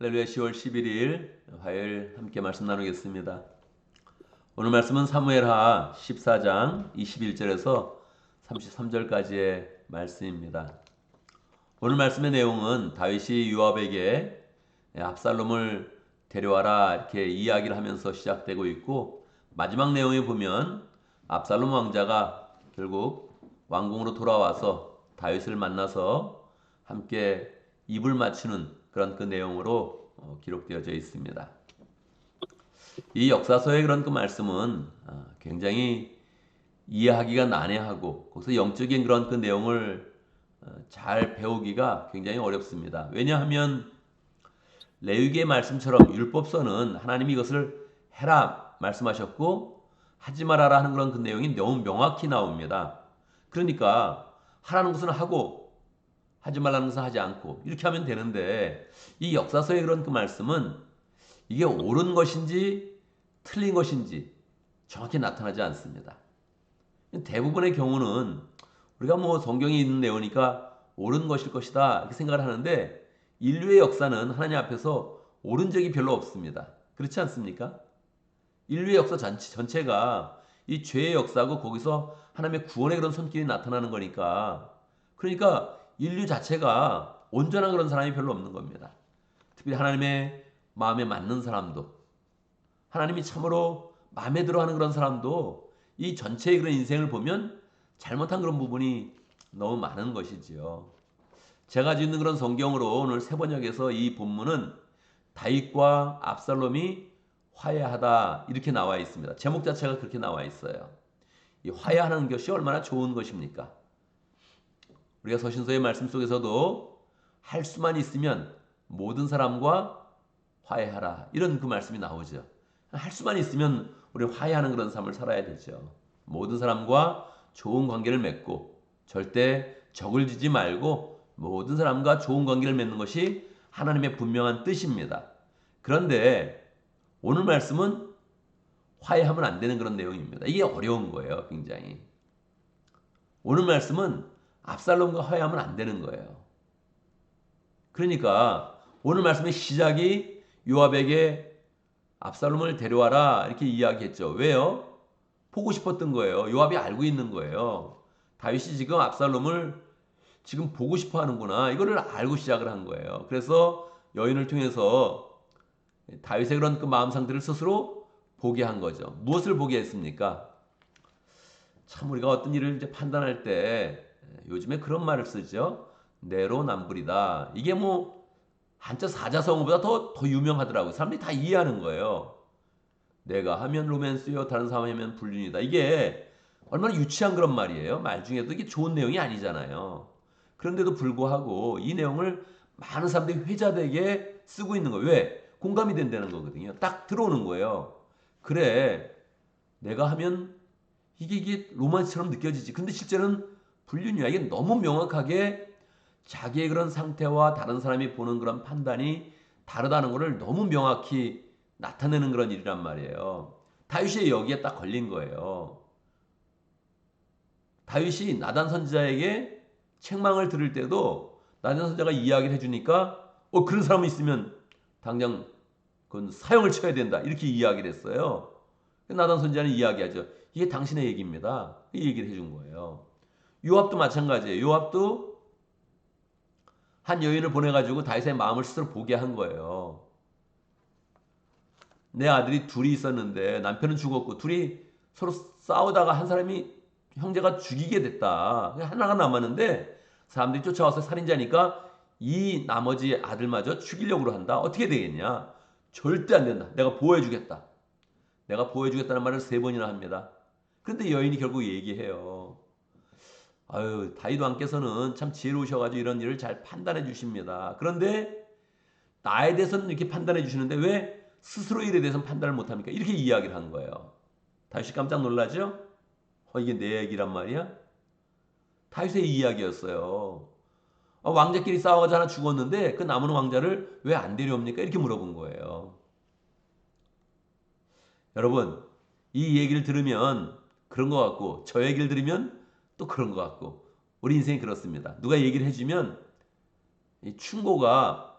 할렐루야. 10월 11일 화요일 함께 말씀 나누겠습니다. 오늘 말씀은 사무엘하 14장 21절에서 33절까지의 말씀입니다. 오늘 말씀의 내용은 다윗이 요압에게 압살롬을 데려와라 이렇게 이야기를 하면서 시작되고 있고, 마지막 내용에 보면 압살롬 왕자가 결국 왕궁으로 돌아와서 다윗을 만나서 함께 입을 맞추는 그런 그 내용으로 기록되어져 있습니다. 이 역사서의 그런 그 말씀은 굉장히 이해하기가 난해하고, 거기서 영적인 그런 그 내용을 잘 배우기가 굉장히 어렵습니다. 왜냐하면 레위기의 말씀처럼 율법서는 하나님이 이것을 해라 말씀하셨고 하지 말아라 하는 그런 그 내용이 너무 명확히 나옵니다. 그러니까 하라는 것은 하고 하지 말라는 것은 하지 않고 이렇게 하면 되는데, 이 역사서의 그런 그 말씀은 이게 옳은 것인지 틀린 것인지 정확히 나타나지 않습니다. 대부분의 경우는 우리가 뭐 성경에 있는 내용이니까 옳은 것일 것이다 이렇게 생각을 하는데, 인류의 역사는 하나님 앞에서 옳은 적이 별로 없습니다. 그렇지 않습니까? 인류의 역사 전체가 이 죄의 역사고, 거기서 하나님의 구원의 그런 손길이 나타나는 거니까, 그러니까 인류 자체가 온전한 그런 사람이 별로 없는 겁니다. 특별히 하나님의 마음에 맞는 사람도, 하나님이 참으로 마음에 들어하는 그런 사람도 이 전체의 그런 인생을 보면 잘못한 그런 부분이 너무 많은 것이지요. 제가 가지고 있는 그런 성경으로 오늘 세 번역에서 이 본문은 다윗과 압살롬이 화해하다 이렇게 나와 있습니다. 제목 자체가 그렇게 나와 있어요. 이 화해하는 것이 얼마나 좋은 것입니까? 우리가 서신서의 말씀 속에서도 할 수만 있으면 모든 사람과 화해하라 이런 그 말씀이 나오죠. 할 수만 있으면 우리 화해하는 그런 삶을 살아야 되죠. 모든 사람과 좋은 관계를 맺고 절대 적을 지지 말고 모든 사람과 좋은 관계를 맺는 것이 하나님의 분명한 뜻입니다. 그런데 오늘 말씀은 화해하면 안 되는 그런 내용입니다. 이게 어려운 거예요, 굉장히. 오늘 말씀은 압살롬과 화해하면 안 되는 거예요. 그러니까 오늘 말씀의 시작이 요압에게 압살롬을 데려와라 이렇게 이야기했죠. 왜요? 보고 싶었던 거예요. 요압이 알고 있는 거예요. 다윗이 지금 압살롬을 지금 보고 싶어 하는구나. 이거를 알고 시작을 한 거예요. 그래서 여인을 통해서 다윗의 그런 그 마음 상태를 스스로 보게 한 거죠. 무엇을 보게 했습니까? 참 우리가 어떤 일을 이제 판단할 때 요즘에 그런 말을 쓰죠. 내로남불이다. 이게 뭐 한자 사자성어보다 더 유명하더라고요. 사람들이 다 이해하는 거예요. 내가 하면 로맨스요, 다른 사람이 하면 불륜이다. 이게 얼마나 유치한 그런 말이에요. 말 중에도 이게 좋은 내용이 아니잖아요. 그런데도 불구하고 이 내용을 많은 사람들이 회자되게 쓰고 있는 거예요. 왜? 공감이 된다는 거거든요. 딱 들어오는 거예요. 그래, 내가 하면 이게 로맨스처럼 느껴지지. 근데 실제는 불륜이야. 이게 너무 명확하게 자기의 그런 상태와 다른 사람이 보는 그런 판단이 다르다는 것을 너무 명확히 나타내는 그런 일이란 말이에요. 다윗이 여기에 딱 걸린 거예요. 다윗이 나단 선지자에게 책망을 들을 때도 나단 선지자가 이야기를 해주니까 그런 사람이 있으면 당장 그건 사형을 쳐야 된다 이렇게 이야기를 했어요. 나단 선지자는 이야기하죠. 이게 당신의 얘기입니다. 이 얘기를 해준 거예요. 요압도 마찬가지예요. 요압도 한 여인을 보내가지고 다윗의 마음을 스스로 보게 한 거예요. 내 아들이 둘이 있었는데 남편은 죽었고 둘이 서로 싸우다가 한 사람이 형제가 죽이게 됐다. 하나가 남았는데 사람들이 쫓아와서 살인자니까 이 나머지 아들마저 죽이려고 한다. 어떻게 되겠냐? 절대 안 된다. 내가 보호해주겠다. 내가 보호해주겠다는 말을 세 번이나 합니다. 그런데 여인이 결국 얘기해요. 아유, 다윗 왕께서는 참 지혜로우셔가지고 이런 일을 잘 판단해 주십니다. 그런데 나에 대해서는 이렇게 판단해 주시는데 왜 스스로 일에 대해서는 판단을 못합니까? 이렇게 이야기를 한 거예요. 다윗이 깜짝 놀라죠? 이게 내 얘기란 말이야? 다윗의 이야기였어요. 왕자끼리 싸워가지고 하나 죽었는데 그 남은 왕자를 왜 안 데려옵니까? 이렇게 물어본 거예요. 여러분, 이 얘기를 들으면 그런 것 같고 저 얘기를 들으면 또 그런 것 같고, 우리 인생이 그렇습니다. 누가 얘기를 해주면 이 충고가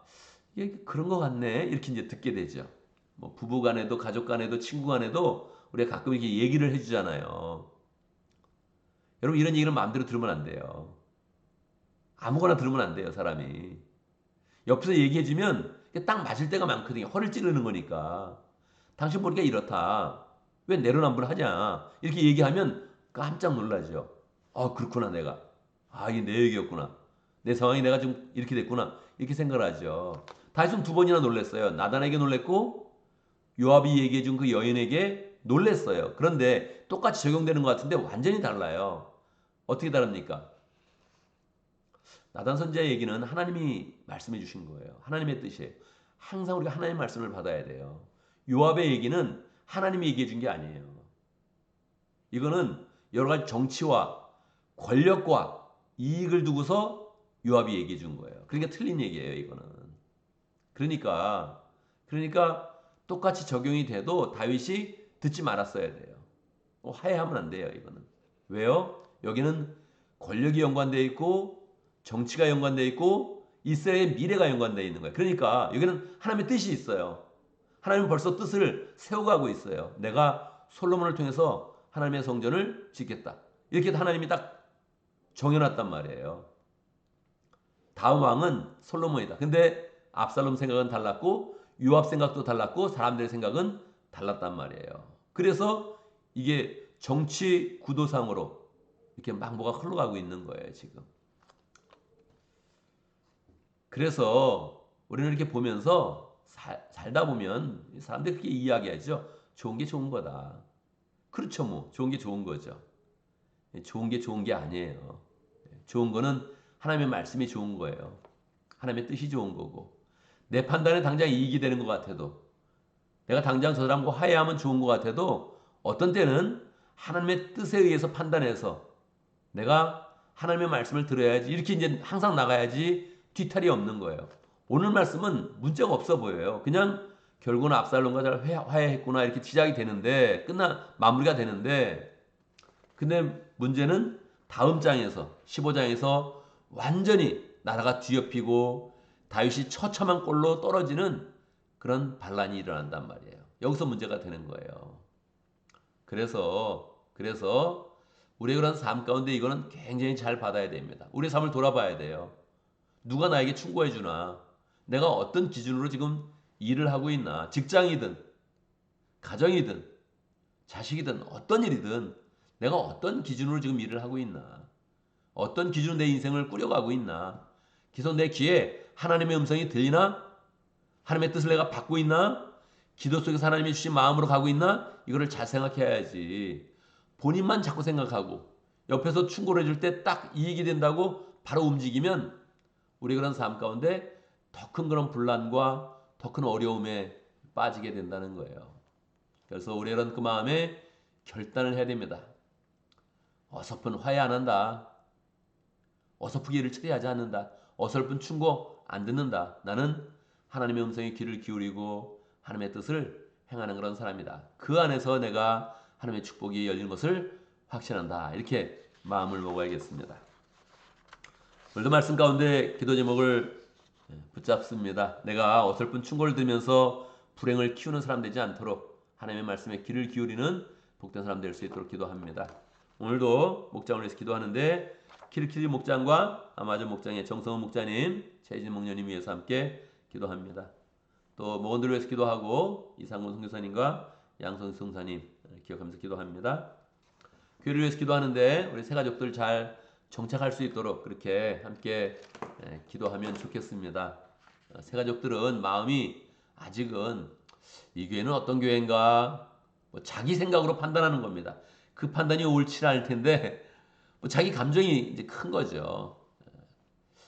이게 그런 것 같네. 이렇게 이제 듣게 되죠. 뭐 부부 간에도 가족 간에도 친구 간에도 우리가 가끔 이렇게 얘기를 해주잖아요. 여러분 이런 얘기는 마음대로 들으면 안 돼요. 아무거나 들으면 안 돼요, 사람이. 옆에서 얘기해주면 딱 맞을 때가 많거든요. 허를 찌르는 거니까. 당신 보니까 이렇다. 왜 내로남불하냐. 이렇게 얘기하면 깜짝 놀라죠. 그렇구나 내가. 이게 내 얘기였구나. 내 상황이 내가 좀 이렇게 됐구나. 이렇게 생각을 하죠. 다윗은 두 번이나 놀랐어요. 나단에게 놀랬고 요압이 얘기해준 그 여인에게 놀랬어요. 그런데 똑같이 적용되는 것 같은데 완전히 달라요. 어떻게 다릅니까? 나단 선지자의 얘기는 하나님이 말씀해 주신 거예요. 하나님의 뜻이에요. 항상 우리가 하나님의 말씀을 받아야 돼요. 요압의 얘기는 하나님이 얘기해 준 게 아니에요. 이거는 여러 가지 정치와 권력과 이익을 두고서 요압이 얘기해 준 거예요. 그러니까 틀린 얘기예요, 이거는. 그러니까 똑같이 적용이 돼도 다윗이 듣지 말았어야 돼요. 화해하면 안 돼요, 이거는. 왜요? 여기는 권력이 연관되어 있고 정치가 연관되어 있고 이스라엘의 미래가 연관되어 있는 거예요. 그러니까 여기는 하나님의 뜻이 있어요. 하나님은 벌써 뜻을 세워가고 있어요. 내가 솔로몬을 통해서 하나님의 성전을 짓겠다. 이렇게 하나님이 딱 정해놨단 말이에요. 다음 왕은 솔로몬이다. 근데 압살롬 생각은 달랐고 요압 생각도 달랐고 사람들의 생각은 달랐단 말이에요. 그래서 이게 정치 구도상으로 이렇게 막 뭐가 흘러가고 있는 거예요, 지금. 그래서 우리는 이렇게 보면서 살다 보면 사람들이 그렇게 이야기하죠. 좋은 게 좋은 거다. 그렇죠, 뭐. 좋은 게 좋은 거죠. 좋은 게 좋은 게 아니에요. 좋은 거는 하나님의 말씀이 좋은 거예요. 하나님의 뜻이 좋은 거고. 내 판단에 당장 이익이 되는 것 같아도, 내가 당장 저 사람과 화해하면 좋은 것 같아도, 어떤 때는 하나님의 뜻에 의해서 판단해서 내가 하나님의 말씀을 들어야지, 이렇게 이제 항상 나가야지 뒤탈이 없는 거예요. 오늘 말씀은 문제가 없어 보여요. 그냥 결국은 압살롬과 잘 화해했구나 이렇게 시작이 되는데, 마무리가 되는데, 근데 문제는 다음 장에서 15장에서 완전히 나라가 뒤엎이고 다윗이 처참한 꼴로 떨어지는 그런 반란이 일어난단 말이에요. 여기서 문제가 되는 거예요. 그래서 우리의 그런 삶 가운데 이거는 굉장히 잘 받아야 됩니다. 우리의 삶을 돌아봐야 돼요. 누가 나에게 충고해 주나? 내가 어떤 기준으로 지금 일을 하고 있나? 직장이든 가정이든 자식이든 어떤 일이든 내가 어떤 기준으로 지금 일을 하고 있나? 어떤 기준으로 내 인생을 꾸려가고 있나? 그래서 내 귀에 하나님의 음성이 들리나? 하나님의 뜻을 내가 받고 있나? 기도 속에서 하나님이 주신 마음으로 가고 있나? 이거를 잘 생각해야지. 본인만 자꾸 생각하고 옆에서 충고를 해줄 때 딱 이익이 된다고 바로 움직이면 우리 그런 삶 가운데 더 큰 그런 분란과 더 큰 어려움에 빠지게 된다는 거예요. 그래서 우리는 그 마음에 결단을 해야 됩니다. 어설픈 화해 안 한다. 어설프게 일을 처리하지 않는다. 어설픈 충고 안 듣는다. 나는 하나님의 음성에 귀를 기울이고 하나님의 뜻을 행하는 그런 사람이다. 그 안에서 내가 하나님의 축복이 열리는 것을 확신한다. 이렇게 마음을 먹어야겠습니다. 오늘도 말씀 가운데 기도 제목을 붙잡습니다. 내가 어설픈 충고를 들으면서 불행을 키우는 사람 되지 않도록 하나님의 말씀에 귀를 기울이는 복된 사람 될 수 있도록 기도합니다. 오늘도 목장을 위해서 기도하는데 키르키리 목장과 아마존 목장의 정성훈 목자님, 최진 목녀님 위해서 함께 기도합니다. 또 목원들을 위해서 기도하고 이상문 선교사님과 양성수 성사님 기억하면서 기도합니다. 교회를 위해서 기도하는데 우리 새 가족들 잘 정착할 수 있도록 그렇게 함께 기도하면 좋겠습니다. 새 가족들은 마음이 아직은 이 교회는 어떤 교회인가 뭐 자기 생각으로 판단하는 겁니다. 그 판단이 옳지 않을 텐데 뭐 자기 감정이 이제 큰 거죠.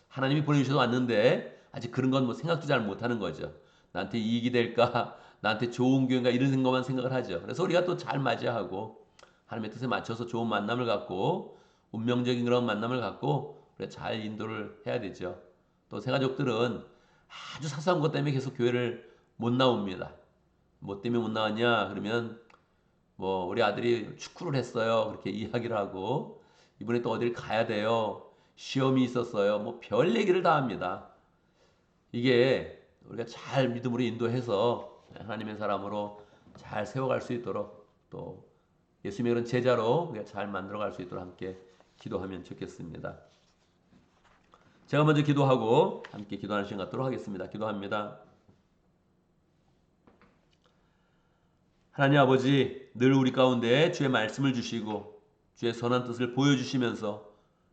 하나님이 보내주셔서 왔는데 아직 그런 건 뭐 생각도 잘 못하는 거죠. 나한테 이익이 될까, 나한테 좋은 교회인가 이런 생각만 생각을 하죠. 그래서 우리가 또 잘 맞이하고 하나님의 뜻에 맞춰서 좋은 만남을 갖고 운명적인 그런 만남을 갖고 우리가 잘 인도를 해야 되죠. 또 새 가족들은 아주 사소한 것 때문에 계속 교회를 못 나옵니다. 뭐 때문에 못 나왔냐 그러면 뭐 우리 아들이 축구를 했어요 그렇게 이야기를 하고 이번에 또 어딜 가야 돼요 시험이 있었어요 뭐 별 얘기를 다 합니다. 이게 우리가 잘 믿음으로 인도해서 하나님의 사람으로 잘 세워갈 수 있도록 또 예수님의 그런 제자로 우리가 잘 만들어갈 수 있도록 함께 기도하면 좋겠습니다. 제가 먼저 기도하고 함께 기도하는 시간 갖도록 하겠습니다. 기도합니다. 하나님 아버지, 늘 우리 가운데 주의 말씀을 주시고 주의 선한 뜻을 보여주시면서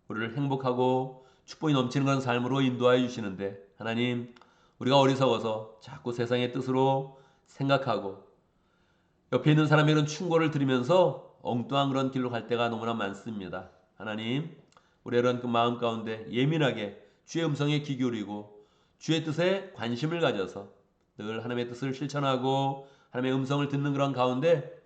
우리를 행복하고 축복이 넘치는 그런 삶으로 인도하여 주시는데, 하나님, 우리가 어리석어서 자꾸 세상의 뜻으로 생각하고 옆에 있는 사람의 그런 충고를 들으면서 엉뚱한 그런 길로 갈 때가 너무나 많습니다. 하나님, 우리의 그런 그 마음 가운데 예민하게 주의 음성에 귀 기울이고 주의 뜻에 관심을 가져서 늘 하나님의 뜻을 실천하고 하나님의 음성을 듣는 그런 가운데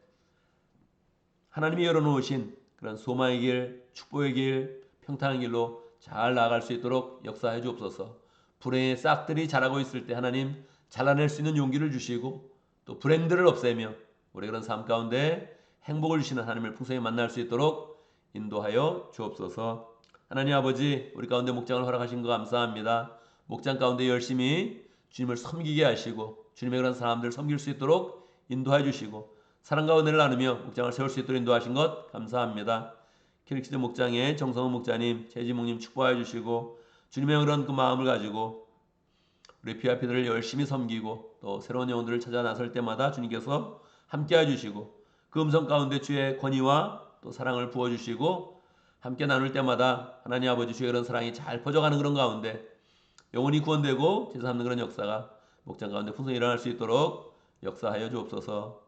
하나님이 열어놓으신 그런 소망의 길, 축복의 길, 평탄한 길로 잘 나아갈 수 있도록 역사해 주옵소서. 불행의 싹들이 자라고 있을 때 하나님 잘라낼 수 있는 용기를 주시고 또 불행들을 없애며 우리 그런 삶 가운데 행복을 주시는 하나님을 풍성히 만날 수 있도록 인도하여 주옵소서. 하나님 아버지, 우리 가운데 목장을 허락하신 거 감사합니다. 목장 가운데 열심히 주님을 섬기게 하시고 주님의 그런 사람들을 섬길 수 있도록 인도해 주시고 사랑과 은혜를 나누며 목장을 세울 수 있도록 인도하신 것 감사합니다. 캐릭시드 목장의 정성훈 목자님, 최지목님 축복해 주시고 주님의 그런 그 마음을 가지고 우리 PRP들을 열심히 섬기고 또 새로운 영혼들을 찾아 나설 때마다 주님께서 함께 해주시고 그 음성 가운데 주의 권위와 또 사랑을 부어주시고 함께 나눌 때마다 하나님 아버지 주의 그런 사랑이 잘 퍼져가는 그런 가운데 영혼이 구원되고 제사 삼는 그런 역사가 목장 가운데 풍성히 일어날 수 있도록 역사하여 주옵소서.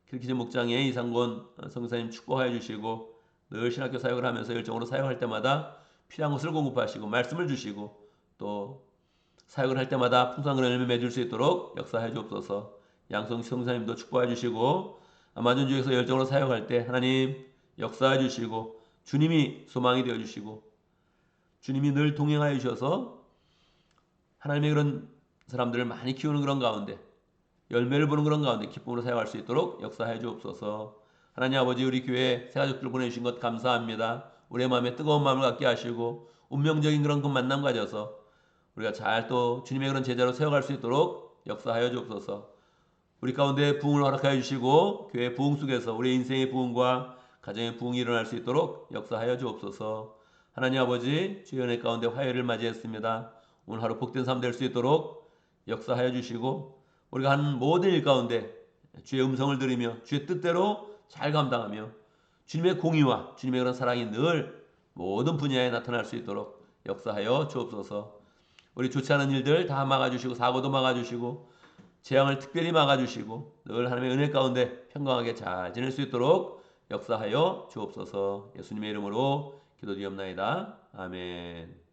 kirki즈 목장의 이상권 성사님 축복하여 주시고 늘 신학교 사역을 하면서 열정으로 사역할 때마다 필요한 것을 공급하시고 말씀을 주시고 또 사역을 할 때마다 풍성한 열매 맺을 수 있도록 역사해 주옵소서. 양성 성사님도 축복해 주시고 아마존 주에서 열정으로 사역할 때 하나님 역사해 주시고 주님이 소망이 되어 주시고 주님이 늘 동행하여 주셔서 하나님의 그런 사람들을 많이 키우는 그런 가운데 열매를 보는 그런 가운데 기쁨으로 사역할 수 있도록 역사해 주옵소서. 하나님 아버지, 우리 교회 새가족들 보내주신 것 감사합니다. 우리의 마음에 뜨거운 마음을 갖게 하시고 운명적인 그런 그 만남 가져서 우리가 잘 또 주님의 그런 제자로 세워갈 수 있도록 역사하여 주옵소서. 우리 가운데 부흥을 허락하여 주시고 교회 부흥 속에서 우리 인생의 부흥과 가정의 부흥이 일어날 수 있도록 역사하여 주옵소서. 하나님 아버지, 주의 은혜 가운데 화요일을 맞이했습니다. 오늘 하루 복된 삶 될 수 있도록 역사하여 주시고 우리가 하는 모든 일 가운데 주의 음성을 들으며 주의 뜻대로 잘 감당하며 주님의 공의와 주님의 그런 사랑이 늘 모든 분야에 나타날 수 있도록 역사하여 주옵소서. 우리 좋지 않은 일들 다 막아주시고 사고도 막아주시고 재앙을 특별히 막아주시고 늘 하나님의 은혜 가운데 평강하게 잘 지낼 수 있도록 역사하여 주옵소서. 예수님의 이름으로 기도드리옵나이다. 아멘.